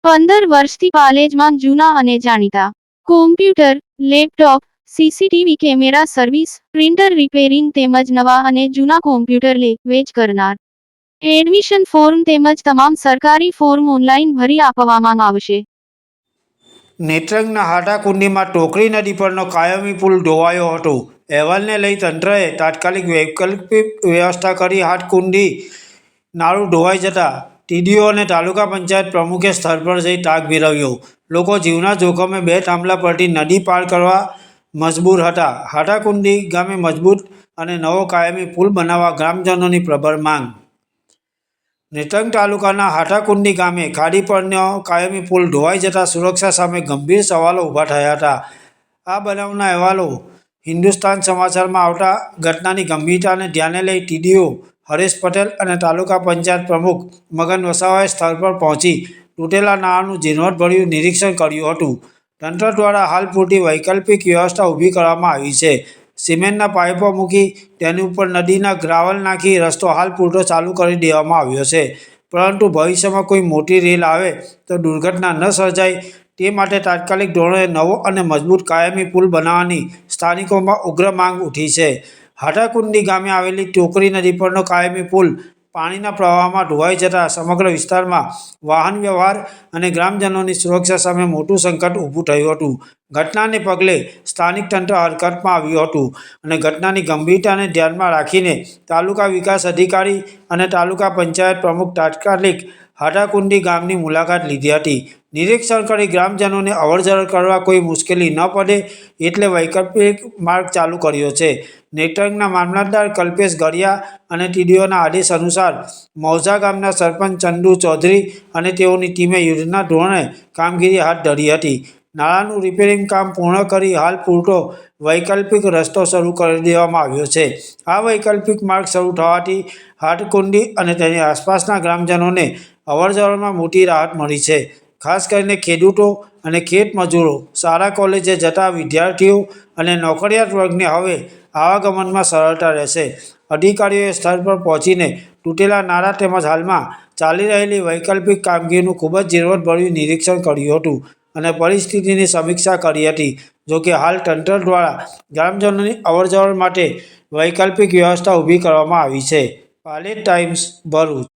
15 વર્ષથી પાલેજમાં જૂના અને જાણીતા computer, laptop, CCTV camera service, printer repairing તેમજ નવા અને જૂના કોમ્પ્યુટર લે-વેચ કરનાર. એડમિશન ફોર્મ તેમજ તમામ સરકારી ફોર્મ ઓનલાઈન ભરી આપવામાં આવશે. નેત્રંગના હાટાકુંડીમાં ટોકરી નદી પરનો કાયમી પુલ ધોવાયો હતો. અહેવાલને લઈ તંત્રએ તાત્કાલિક વૈકલ્પિક વ્યવસ્થા કરી. હાટકુંડી નાળું ધોવાઈ જતા ટીડીઓ અને તાલુકા પંચાયત પ્રમુખે સ્થળ પર જઈ તાગ મેળવ્યો. લોકો જીવના જોખમે બે થાંભલા પરથી નદી પાર કરવા મજબૂર હતા. હાટાકુંડી ગામે મજબૂત અને નવો કાયમી પુલ બનાવવા ગ્રામજનોની પ્રબળ માંગ. નેત્રંગ તાલુકાના હાટાકુંડી ગામે ખાડી પરનો કાયમી પુલ ધોવાઈ જતા સુરક્ષા સામે ગંભીર સવાલો ઊભા થયા હતા. આ બનાવના અહેવાલો હિન્દુસ્તાન સમાચારમાં આવતા ઘટનાની ગંભીરતાને ધ્યાને લઈ ટીડીઓ હરેશ પટેલ અને તાલુકા પંચાયત પ્રમુખ મગન વસાવાએ સ્થળ પર પહોંચી તૂટેલા નાળાનું ઝીણવટભર્યું નિરીક્ષણ કર્યું હતું. તંત્ર દ્વારા હાલ પૂરતી વૈકલ્પિક વ્યવસ્થા ઊભી કરવામાં આવી છે. સિમેન્ટના પાઇપો મૂકી તેની ઉપર નદીના ગ્રાવલ નાખી રસ્તો હાલ પૂરતો ચાલુ કરી દેવામાં આવ્યો છે. પરંતુ ભવિષ્યમાં કોઈ મોટી રેલ આવે તો દુર્ઘટના ન સર્જાય તે માટે તાત્કાલિક ધોરણે નવો અને મજબૂત કાયમી પુલ બનાવવાની સ્થાનિકોમાં ઉગ્ર માંગ ઉઠી છે. હાટાકુંડી ગામે આવેલી ટોકરી નદી પરનો કાયમી પુલ પાણીના પ્રવાહમાં ધોવાઈ જતા સમગ્ર વિસ્તારમાં વાહન વ્યવહાર અને ગ્રામજનોની સુરક્ષા સામે મોટું સંકટ ઊભું થયું હતું. ઘટનાને પગલે સ્થાનિક તંત્ર હરકતમાં આવ્યું હતું અને ઘટનાની ગંભીરતાને ધ્યાનમાં રાખીને તાલુકા વિકાસ અધિકારી અને તાલુકા પંચાયત પ્રમુખ તાત્કાલિક હાટાકુંડી ગામની મુલાકાત લીધી હતી. નિરીક્ષણ કરી ગ્રામજનોને અવરજવર કરવા કોઈ મુશ્કેલી ન પડે એટલે વૈકલ્પિક માર્ગ ચાલુ કર્યો છે. નેત્રંગના મામલતદાર કલ્પેશ ગરિયા અને ટીડીઓના આદેશ અનુસાર મૌજા ગામના સરપંચ ચંદુ ચૌધરી અને તેઓની ટીમે યુદ્ધના ધોરણે કામગીરી હાથ ધરી હતી. નાળાનું રિપેરિંગ કામ પૂર્ણ કરી હાલ પૂરતો વૈકલ્પિક રસ્તો શરૂ કરી દેવામાં આવ્યો છે. આ વૈકલ્પિક માર્ગ શરૂ થવાથી હાટકુંડી અને તેની આસપાસના ગ્રામજનોને અવરજવરમાં મોટી રાહત મળી છે. ખાસ કરીને ખેડૂતો અને ખેત મજૂરો, શાળા કોલેજે જતા વિદ્યાર્થીઓ અને નોકરિયાત વર્ગને હવે આવાગમનમાં સરળતા રહેશે. અધિકારીઓએ સ્થળ પર પહોંચીને તૂટેલા નાળા તેમજ હાલમાં ચાલી રહેલી વૈકલ્પિક કામગીરીનું ખૂબ જ ઝીણવટભર્યું નિરીક્ષણ કર્યું હતું અને પરિસ્થિતિની સમીક્ષા કરી હતી. જોકે હાલ તંત્ર દ્વારા ગ્રામજનોની અવરજવર માટે વૈકલ્પિક વ્યવસ્થા ઊભી કરવામાં આવી છે. પાલેજ ટાઈમ્સ, ભરૂચ.